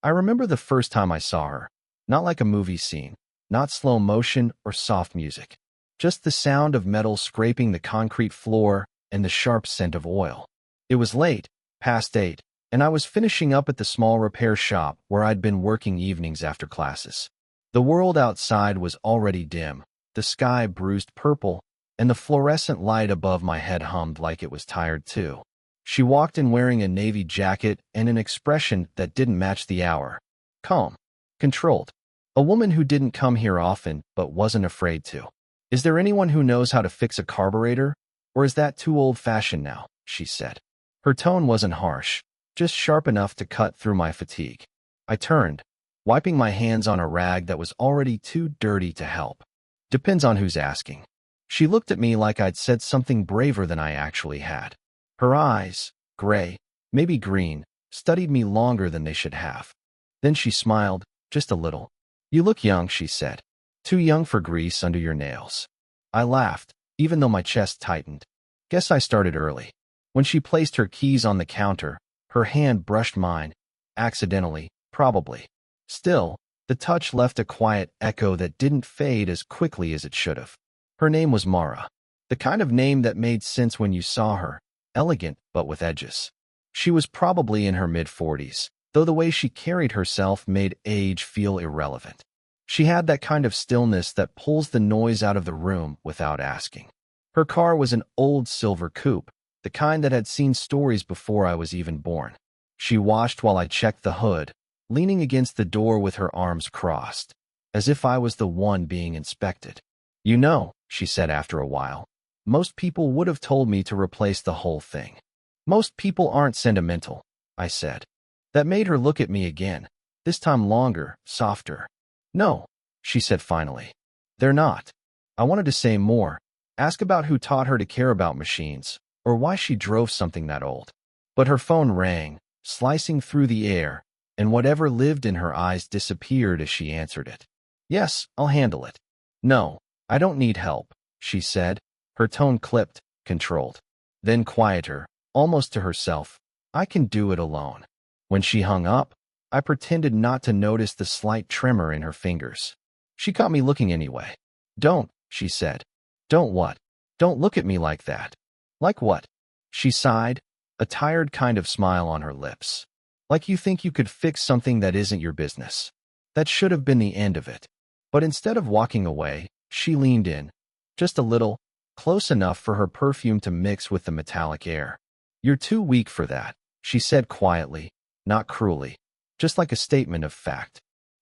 I remember the first time I saw her. Not like a movie scene, not slow motion or soft music. Just the sound of metal scraping the concrete floor and the sharp scent of oil. It was late, past 8, and I was finishing up at the small repair shop where I'd been working evenings after classes. The world outside was already dim, the sky bruised purple, and the fluorescent light above my head hummed like it was tired too. She walked in wearing a navy jacket and an expression that didn't match the hour. Calm. Controlled. A woman who didn't come here often but wasn't afraid to. "Is there anyone who knows how to fix a carburetor? Or is that too old-fashioned now?" she said. Her tone wasn't harsh, just sharp enough to cut through my fatigue. I turned, wiping my hands on a rag that was already too dirty to help. "Depends on who's asking." She looked at me like I'd said something braver than I actually had. Her eyes, gray, maybe green, studied me longer than they should have. Then she smiled, just a little. "You look young," she said. "Too young for grease under your nails." I laughed, even though my chest tightened. Guess I started early. When she placed her keys on the counter, her hand brushed mine. Accidentally, probably. Still, the touch left a quiet echo that didn't fade as quickly as it should have. Her name was Mara. The kind of name that made sense when you saw her. Elegant, but with edges. She was probably in her mid-40s, though the way she carried herself made age feel irrelevant. She had that kind of stillness that pulls the noise out of the room without asking. Her car was an old silver coupe, the kind that had seen stories before I was even born. She watched while I checked the hood, leaning against the door with her arms crossed, as if I was the one being inspected. "You know," she said after a while, "most people would have told me to replace the whole thing." "Most people aren't sentimental," I said. That made her look at me again, this time longer, softer. "No," she said finally. "They're not." I wanted to say more, ask about who taught her to care about machines, or why she drove something that old. But her phone rang, slicing through the air, and whatever lived in her eyes disappeared as she answered it. "Yes, I'll handle it." "No, I don't need help," she said, her tone clipped, controlled. Then quieter, almost to herself, "I can do it alone." When she hung up, I pretended not to notice the slight tremor in her fingers. She caught me looking anyway. "Don't," she said. "Don't what?" "Don't look at me like that." "Like what?" She sighed, a tired kind of smile on her lips. "Like you think you could fix something that isn't your business." That should have been the end of it. But instead of walking away, she leaned in, just a little, close enough for her perfume to mix with the metallic air. "You're too weak for that," she said quietly, not cruelly, just like a statement of fact.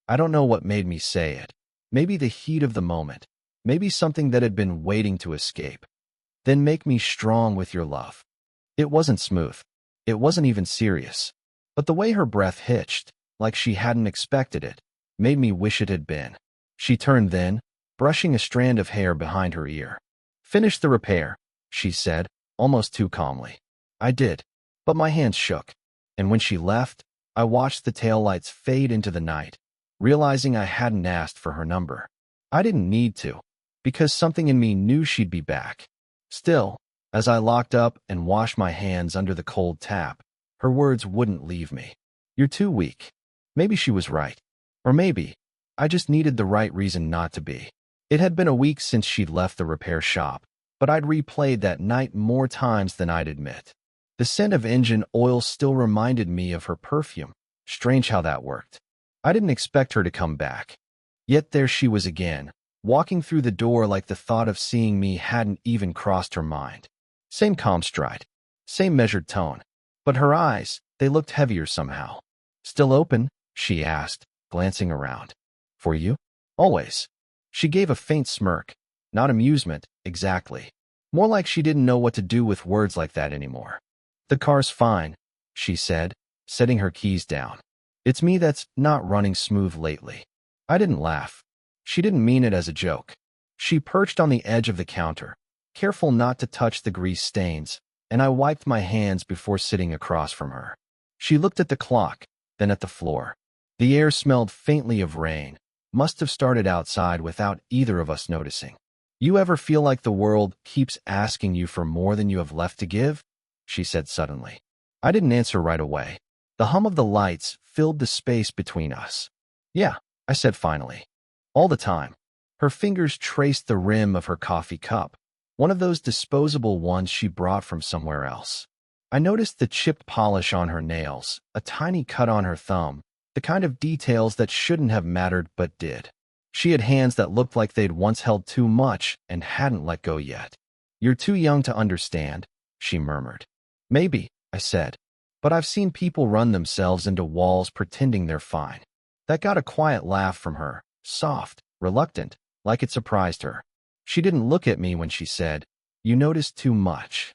I don't know what made me say it. Maybe the heat of the moment. Maybe something that had been waiting to escape. "Then make me strong with your love." It wasn't smooth. It wasn't even serious. But the way her breath hitched, like she hadn't expected it, made me wish it had been. She turned then, brushing a strand of hair behind her ear. "Finish the repair," she said, almost too calmly. I did, but my hands shook. And when she left, I watched the taillights fade into the night, realizing I hadn't asked for her number. I didn't need to, because something in me knew she'd be back. Still, as I locked up and washed my hands under the cold tap, her words wouldn't leave me. "You're too weak." Maybe she was right. Or maybe I just needed the right reason not to be. It had been a week since she'd left the repair shop, but I'd replayed that night more times than I'd admit. The scent of engine oil still reminded me of her perfume. Strange how that worked. I didn't expect her to come back. Yet there she was again, walking through the door like the thought of seeing me hadn't even crossed her mind. Same calm stride, same measured tone. But her eyes, they looked heavier somehow. "Still open?" she asked, glancing around. "For you?" "Always." She gave a faint smirk. Not amusement, exactly. More like she didn't know what to do with words like that anymore. "The car's fine," she said, setting her keys down. "It's me that's not running smooth lately." I didn't laugh. She didn't mean it as a joke. She perched on the edge of the counter, careful not to touch the grease stains, and I wiped my hands before sitting across from her. She looked at the clock, then at the floor. The air smelled faintly of rain. Must have started outside without either of us noticing. "You ever feel like the world keeps asking you for more than you have left to give?" she said suddenly. I didn't answer right away. The hum of the lights filled the space between us. Yeah, I said finally. All the time. Her fingers traced the rim of her coffee cup, one of those disposable ones she brought from somewhere else. I noticed the chipped polish on her nails, a tiny cut on her thumb, the kind of details that shouldn't have mattered but did. She had hands that looked like they'd once held too much and hadn't let go yet. "You're too young to understand," she murmured. "Maybe," I said, "but I've seen people run themselves into walls pretending they're fine." That got a quiet laugh from her, soft, reluctant, like it surprised her. She didn't look at me when she said, "You notice too much."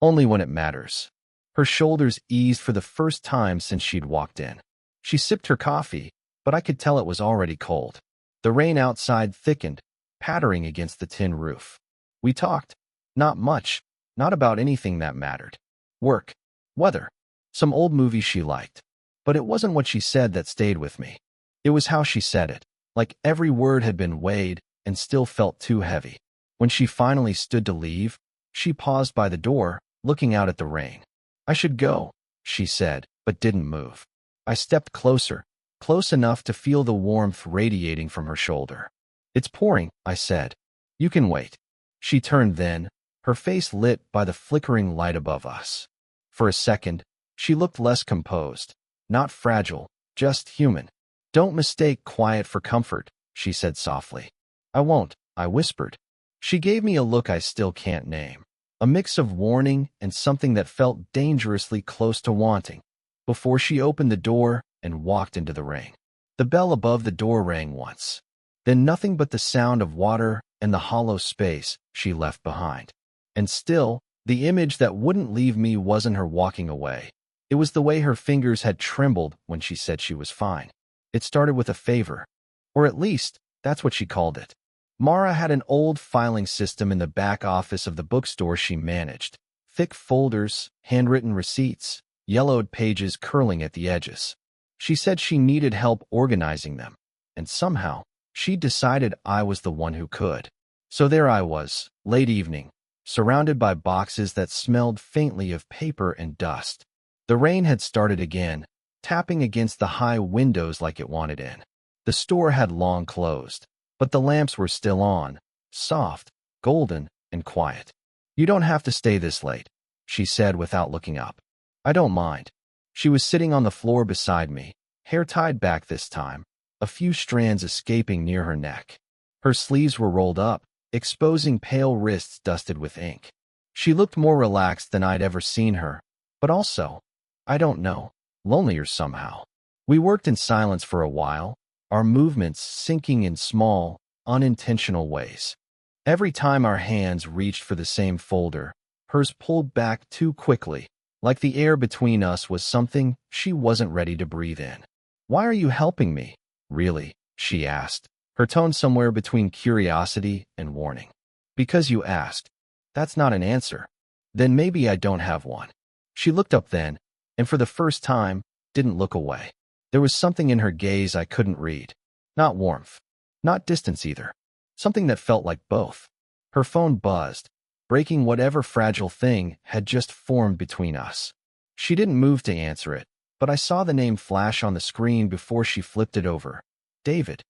Only when it matters. Her shoulders eased for the first time since she'd walked in. She sipped her coffee, but I could tell it was already cold. The rain outside thickened, pattering against the tin roof. We talked. Not much, not about anything that mattered. Work, weather, some old movie she liked. But it wasn't what she said that stayed with me. It was how she said it, like every word had been weighed and still felt too heavy. When she finally stood to leave, she paused by the door, looking out at the rain. "I should go," she said, but didn't move. I stepped closer, close enough to feel the warmth radiating from her shoulder. "It's pouring," I said. "You can wait." She turned then, her face lit by the flickering light above us. For a second, she looked less composed, not fragile, just human. "Don't mistake quiet for comfort," she said softly. "I won't," I whispered. She gave me a look I still can't name, a mix of warning and something that felt dangerously close to wanting, before she opened the door and walked into the rain. The bell above the door rang once, then nothing but the sound of water and the hollow space she left behind. And still, the image that wouldn't leave me wasn't her walking away. It was the way her fingers had trembled when she said she was fine. It started with a favor, or at least, that's what she called it. Mara had an old filing system in the back office of the bookstore she managed. Thick folders, handwritten receipts, yellowed pages curling at the edges. She said she needed help organizing them, and somehow, she decided I was the one who could. So there I was, late evening, surrounded by boxes that smelled faintly of paper and dust. The rain had started again, tapping against the high windows like it wanted in. The store had long closed, but the lamps were still on, soft, golden, and quiet. "You don't have to stay this late," she said without looking up. "I don't mind." She was sitting on the floor beside me, hair tied back this time, a few strands escaping near her neck. Her sleeves were rolled up, exposing pale wrists dusted with ink. She looked more relaxed than I'd ever seen her, but also, I don't know, lonelier somehow. We worked in silence for a while, our movements sinking in small, unintentional ways. Every time our hands reached for the same folder, hers pulled back too quickly, like the air between us was something she wasn't ready to breathe in. "Why are you helping me, really?" she asked, her tone somewhere between curiosity and warning. "Because you asked." That's not an answer. Then maybe I don't have one. She looked up then, and for the first time, didn't look away. There was something in her gaze I couldn't read. Not warmth. Not distance either. Something that felt like both. Her phone buzzed, breaking whatever fragile thing had just formed between us. She didn't move to answer it, but I saw the name flash on the screen before she flipped it over. David.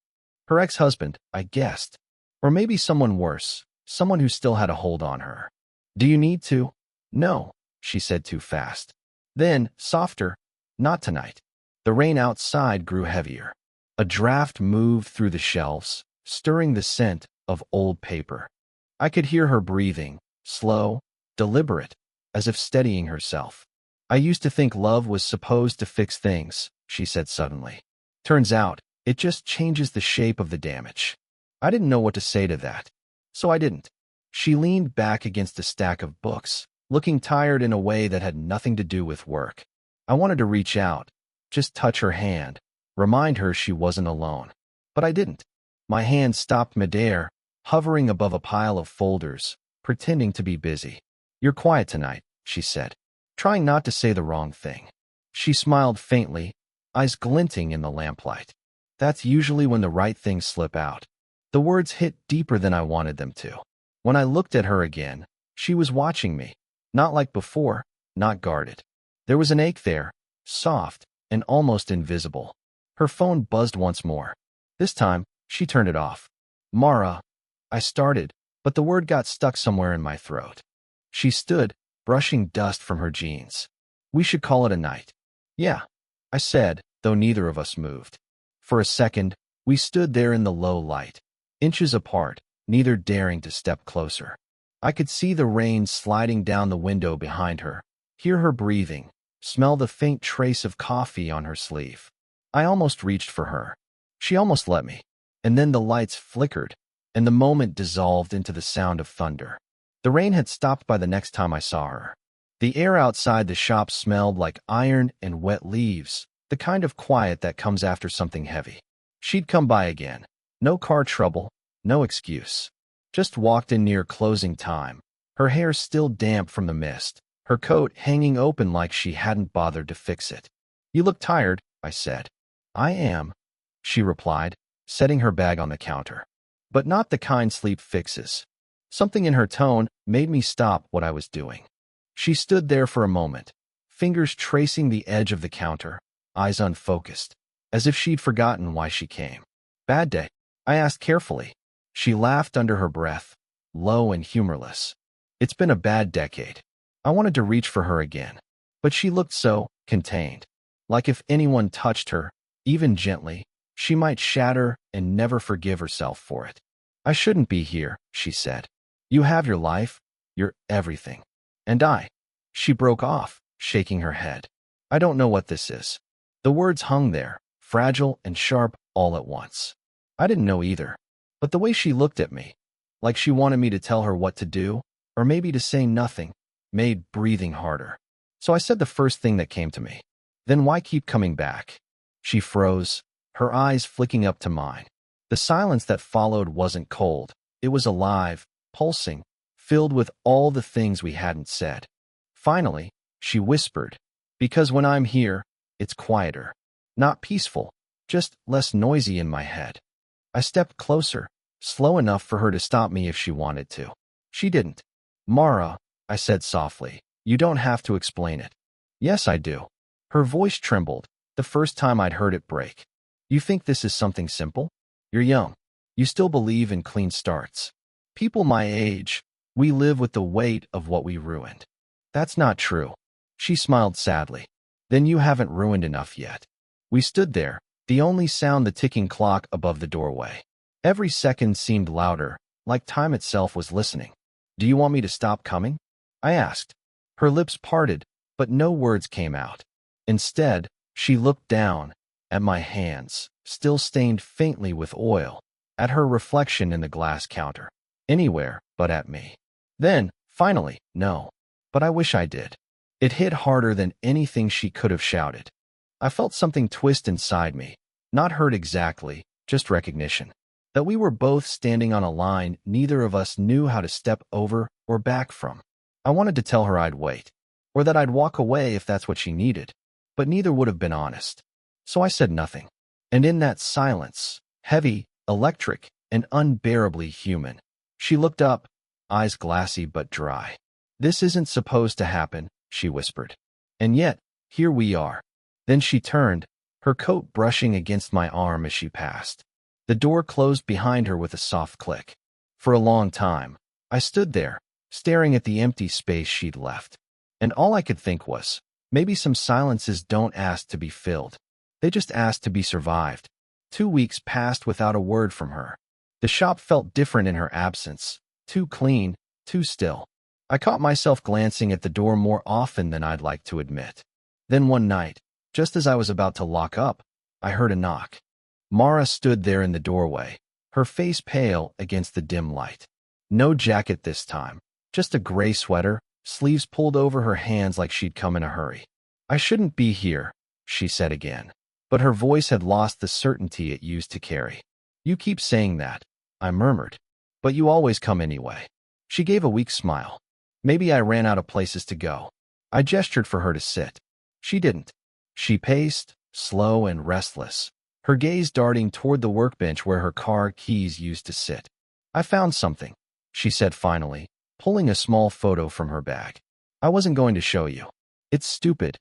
Her ex-husband, I guessed. Or maybe someone worse, someone who still had a hold on her. "Do you need to?" "No," she said too fast. Then, softer, "Not tonight." The rain outside grew heavier. A draft moved through the shelves, stirring the scent of old paper. I could hear her breathing, slow, deliberate, as if steadying herself. "I used to think love was supposed to fix things," she said suddenly. "Turns out, it just changes the shape of the damage." I didn't know what to say to that, so I didn't. She leaned back against a stack of books, looking tired in a way that had nothing to do with work. I wanted to reach out, just touch her hand, remind her she wasn't alone. But I didn't. My hand stopped midair, hovering above a pile of folders, pretending to be busy. "You're quiet tonight," she said, trying not to say the wrong thing. She smiled faintly, eyes glinting in the lamplight. That's usually when the right things slip out. The words hit deeper than I wanted them to. When I looked at her again, she was watching me, not like before, not guarded. There was an ache there, soft, and almost invisible. Her phone buzzed once more. This time, she turned it off. Mara, I started, but the word got stuck somewhere in my throat. She stood, brushing dust from her jeans. We should call it a night. Yeah, I said, though neither of us moved. For a second, we stood there in the low light, inches apart, neither daring to step closer. I could see the rain sliding down the window behind her, hear her breathing, smell the faint trace of coffee on her sleeve. I almost reached for her. She almost let me. And then the lights flickered, and the moment dissolved into the sound of thunder. The rain had stopped by the next time I saw her. The air outside the shop smelled like iron and wet leaves, the kind of quiet that comes after something heavy. She'd come by again. No car trouble, no excuse. Just walked in near closing time, her hair still damp from the mist, her coat hanging open like she hadn't bothered to fix it. You look tired, I said. I am, she replied, setting her bag on the counter. But not the kind sleep fixes. Something in her tone made me stop what I was doing. She stood there for a moment, fingers tracing the edge of the counter, eyes unfocused, as if she'd forgotten why she came. Bad day? I asked carefully. She laughed under her breath, low and humorless. It's been a bad decade. I wanted to reach for her again, but she looked so contained, like if anyone touched her, even gently, she might shatter and never forgive herself for it. I shouldn't be here, she said. You have your life, your everything. And she broke off, shaking her head. I don't know what this is. The words hung there, fragile and sharp all at once. I didn't know either, but the way she looked at me, like she wanted me to tell her what to do, or maybe to say nothing, made breathing harder. So I said the first thing that came to me. Then why keep coming back? She froze, her eyes flicking up to mine. The silence that followed wasn't cold. It was alive, pulsing, filled with all the things we hadn't said. Finally, she whispered, because when I'm here, it's quieter. Not peaceful, just less noisy in my head. I stepped closer, slow enough for her to stop me if she wanted to. She didn't. Mara, I said softly, you don't have to explain it. Yes, I do. Her voice trembled, the first time I'd heard it break. You think this is something simple? You're young. You still believe in clean starts. People my age, we live with the weight of what we ruined. That's not true. She smiled sadly. Then you haven't ruined enough yet. We stood there, the only sound the ticking clock above the doorway. Every second seemed louder, like time itself was listening. Do you want me to stop coming? I asked. Her lips parted, but no words came out. Instead, she looked down, at my hands, still stained faintly with oil, at her reflection in the glass counter. Anywhere but at me. Then, finally, no. But I wish I did. It hit harder than anything she could have shouted. I felt something twist inside me, not hurt exactly, just recognition. That we were both standing on a line neither of us knew how to step over or back from. I wanted to tell her I'd wait, or that I'd walk away if that's what she needed, but neither would have been honest. So I said nothing. And in that silence, heavy, electric, and unbearably human, she looked up, eyes glassy but dry. This isn't supposed to happen, she whispered. And yet, here we are. Then she turned, her coat brushing against my arm as she passed. The door closed behind her with a soft click. For a long time, I stood there, staring at the empty space she'd left. And all I could think was, maybe some silences don't ask to be filled. They just ask to be survived. 2 weeks passed without a word from her. The shop felt different in her absence, too clean, too still. I caught myself glancing at the door more often than I'd like to admit. Then one night, just as I was about to lock up, I heard a knock. Mara stood there in the doorway, her face pale against the dim light. No jacket this time, just a gray sweater, sleeves pulled over her hands like she'd come in a hurry. I shouldn't be here, she said again, but her voice had lost the certainty it used to carry. You keep saying that, I murmured, but you always come anyway. She gave a weak smile. Maybe I ran out of places to go. I gestured for her to sit. She didn't. She paced, slow and restless, her gaze darting toward the workbench where her car keys used to sit. I found something, she said finally, pulling a small photo from her bag. I wasn't going to show you. It's stupid.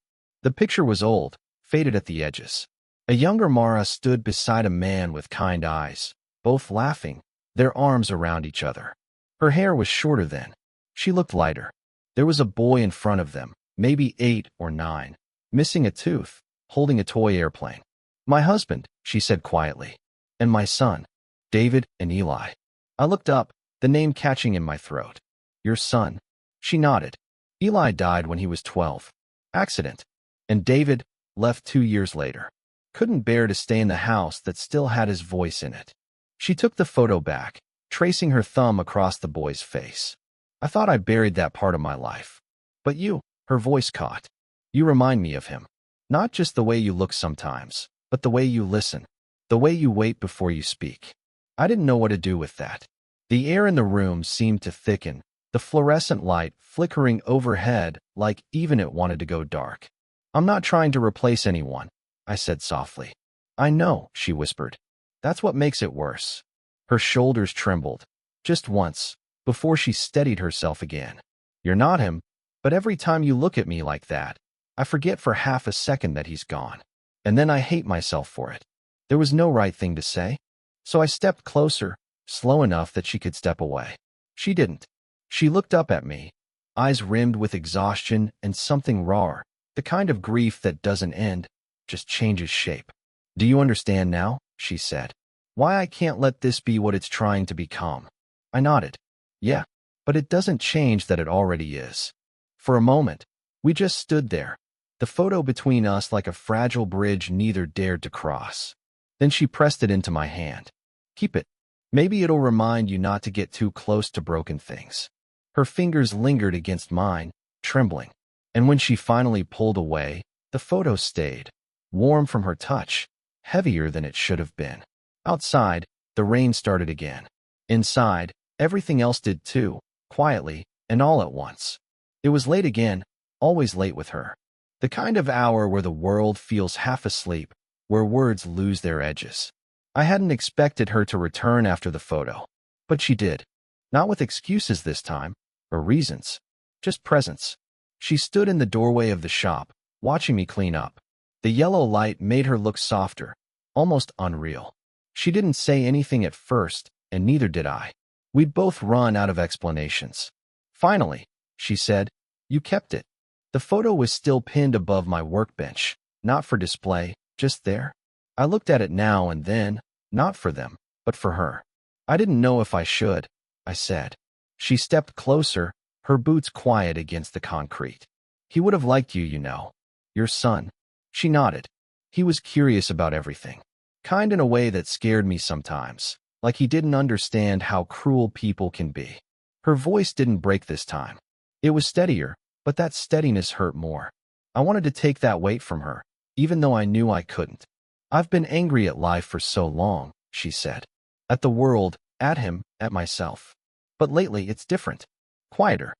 The picture was old, faded at the edges. A younger Mara stood beside a man with kind eyes, both laughing, their arms around each other. Her hair was shorter then. She looked lighter. There was a boy in front of them, maybe 8 or 9, missing a tooth, holding a toy airplane. My husband, she said quietly. And my son, David and Eli. I looked up, the name catching in my throat. Your son. She nodded. Eli died when he was 12. Accident. And David left 2 years later. Couldn't bear to stay in the house that still had his voice in it. She took the photo back, tracing her thumb across the boy's face. I thought I buried that part of my life. But you, her voice caught. You remind me of him. Not just the way you look sometimes, but the way you listen, the way you wait before you speak. I didn't know what to do with that. The air in the room seemed to thicken, the fluorescent light flickering overhead like even it wanted to go dark. I'm not trying to replace anyone, I said softly. I know, she whispered. That's what makes it worse. Her shoulders trembled, just once, before she steadied herself again. You're not him, but every time you look at me like that, I forget for half a second that he's gone. And then I hate myself for it. There was no right thing to say. So I stepped closer, slow enough that she could step away. She didn't. She looked up at me, eyes rimmed with exhaustion and something raw, the kind of grief that doesn't end, just changes shape. Do you understand now? She said. Why I can't let this be what it's trying to become. I nodded. Yeah, but it doesn't change that it already is. For a moment, we just stood there, the photo between us like a fragile bridge neither dared to cross. Then she pressed it into my hand. Keep it. Maybe it'll remind you not to get too close to broken things. Her fingers lingered against mine, trembling. And when she finally pulled away, the photo stayed, warm from her touch, heavier than it should have been. Outside, the rain started again. Inside, everything else did too, quietly and all at once. It was late again, always late with her. The kind of hour where the world feels half asleep, where words lose their edges. I hadn't expected her to return after the photo, but she did. Not with excuses this time, or reasons, just presence. She stood in the doorway of the shop, watching me clean up. The yellow light made her look softer, almost unreal. She didn't say anything at first, and neither did I. We'd both run out of explanations. Finally, she said, you kept it. The photo was still pinned above my workbench, not for display, just there. I looked at it now and then, not for them, but for her. I didn't know if I should, I said. She stepped closer, her boots quiet against the concrete. He would have liked you, you know. Your son. She nodded. He was curious about everything. Kind in a way that scared me sometimes, like he didn't understand how cruel people can be. Her voice didn't break this time. It was steadier, but that steadiness hurt more. I wanted to take that weight from her, even though I knew I couldn't. I've been angry at life for so long, she said. At the world, at him, at myself. But lately it's different. Quieter.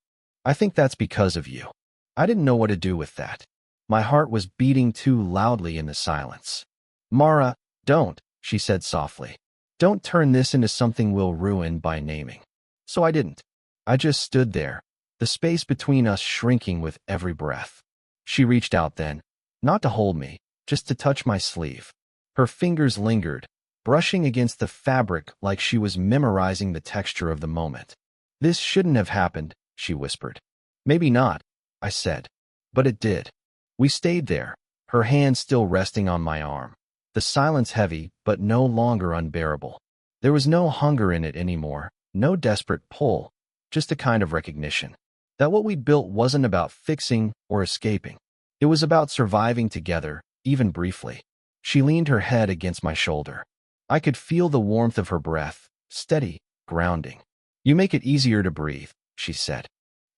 I think that's because of you. I didn't know what to do with that. My heart was beating too loudly in the silence. Mara, don't, she said softly. Don't turn this into something we'll ruin by naming. So I didn't. I just stood there, the space between us shrinking with every breath. She reached out then, not to hold me, just to touch my sleeve. Her fingers lingered, brushing against the fabric like she was memorizing the texture of the moment. This shouldn't have happened, she whispered. Maybe not, I said. But it did. We stayed there, her hand still resting on my arm. The silence heavy, but no longer unbearable. There was no hunger in it anymore, no desperate pull, just a kind of recognition that what we built wasn't about fixing or escaping. It was about surviving together, even briefly. She leaned her head against my shoulder. I could feel the warmth of her breath, steady, grounding. You make it easier to breathe, she said.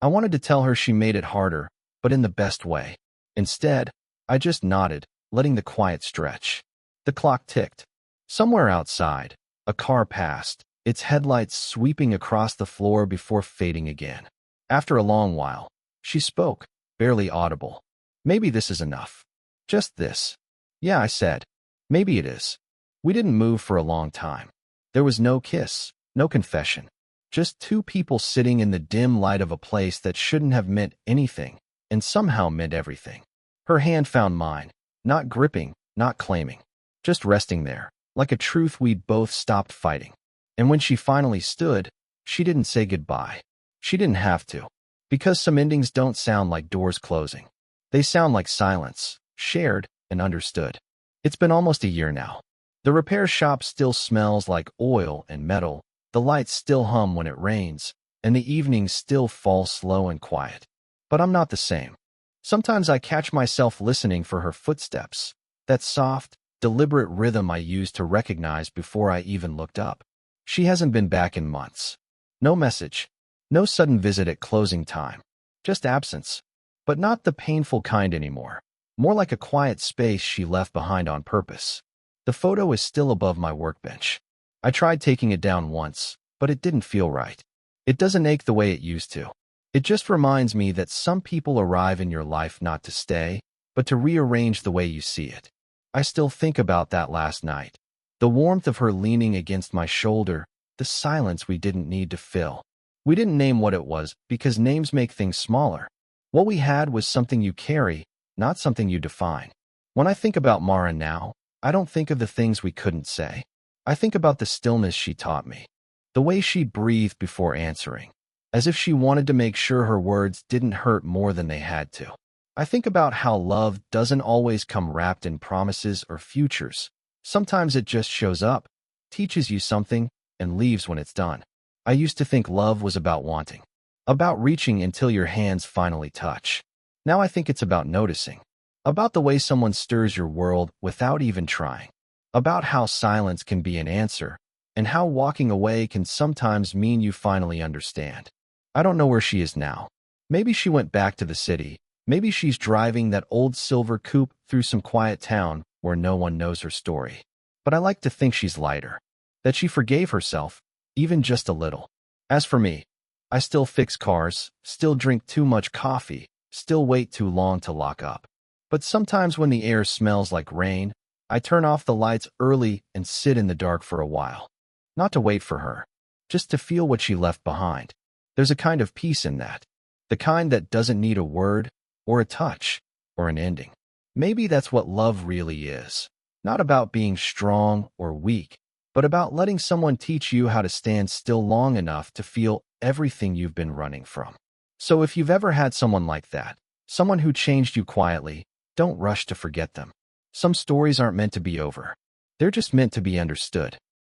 I wanted to tell her she made it harder, but in the best way. Instead, I just nodded, letting the quiet stretch. The clock ticked. Somewhere outside, a car passed, its headlights sweeping across the floor before fading again. After a long while, she spoke, barely audible. Maybe this is enough. Just this. Yeah, I said. Maybe it is. We didn't move for a long time. There was no kiss, no confession. Just two people sitting in the dim light of a place that shouldn't have meant anything, and somehow meant everything. Her hand found mine, not gripping, not claiming, just resting there, like a truth we'd both stopped fighting. And when she finally stood, she didn't say goodbye. She didn't have to. Because some endings don't sound like doors closing. They sound like silence, shared and understood. It's been almost a year now. The repair shop still smells like oil and metal, the lights still hum when it rains, and the evenings still fall slow and quiet. But I'm not the same. Sometimes I catch myself listening for her footsteps, that soft, deliberate rhythm I used to recognize before I even looked up. She hasn't been back in months. No message, no sudden visit at closing time, just absence. But not the painful kind anymore, more like a quiet space she left behind on purpose. The photo is still above my workbench. I tried taking it down once, but it didn't feel right. It doesn't ache the way it used to. It just reminds me that some people arrive in your life not to stay, but to rearrange the way you see it. I still think about that last night. The warmth of her leaning against my shoulder, the silence we didn't need to fill. We didn't name what it was because names make things smaller. What we had was something you carry, not something you define. When I think about Mara now, I don't think of the things we couldn't say. I think about the stillness she taught me, the way she breathed before answering, as if she wanted to make sure her words didn't hurt more than they had to. I think about how love doesn't always come wrapped in promises or futures. Sometimes it just shows up, teaches you something, and leaves when it's done. I used to think love was about wanting, about reaching until your hands finally touch. Now I think it's about noticing, about the way someone stirs your world without even trying, about how silence can be an answer, and how walking away can sometimes mean you finally understand. I don't know where she is now. Maybe she went back to the city. Maybe she's driving that old silver coupe through some quiet town where no one knows her story. But I like to think she's lighter, that she forgave herself, even just a little. As for me, I still fix cars, still drink too much coffee, still wait too long to lock up. But sometimes when the air smells like rain, I turn off the lights early and sit in the dark for a while. Not to wait for her, just to feel what she left behind. There's a kind of peace in that, the kind that doesn't need a word, or a touch, or an ending. Maybe that's what love really is. Not about being strong or weak, but about letting someone teach you how to stand still long enough to feel everything you've been running from. So if you've ever had someone like that, someone who changed you quietly, don't rush to forget them. Some stories aren't meant to be over. They're just meant to be understood.